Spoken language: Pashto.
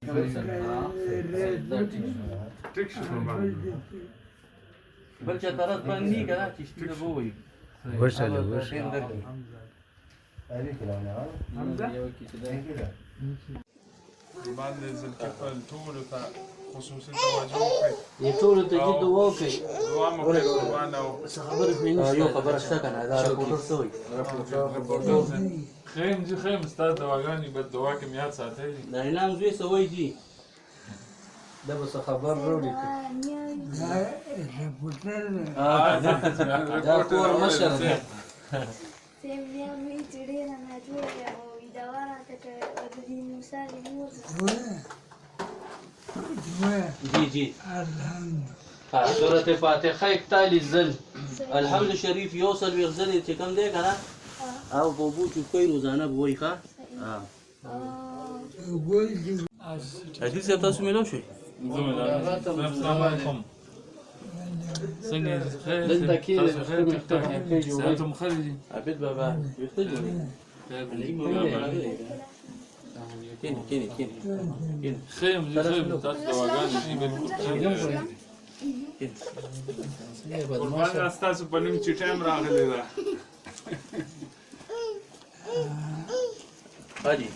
بل چې طرف باندې کنه چې شپه به وي ورسله باندې ذوالکفل ټولو ته خصوصي توجه وکړئ ټولو ته جد وکړئ دعا مو کوي قربان او یو خبره شته کنه دا راپورټ شوی خیم ستاسو دواګانې بد دعا کې میاد ساتئ دا انعام زوی سوی دي دا به خبر وروړي دا کور مشر دی سیمیا می چړې نه جوړه او دا ورته د دې موسی مور جی جی سورة فاتحه اکتالیس ځل الحمد شریف یو څلوېښت ځلې چې کوم دی که نه او په اوبو چوپکۍ روزانه به وایي ښه حدیث صاحب تاسو میلاو شوئ السلام علیکم څنګه دلته کښېنئ صحتم ښه دی عابد بابا ویښته جوړوي کښېنئ خیم تاسو دواګانې دي بالکل قربان ستاسو په نوم چې ټایم راغلی ده حاجي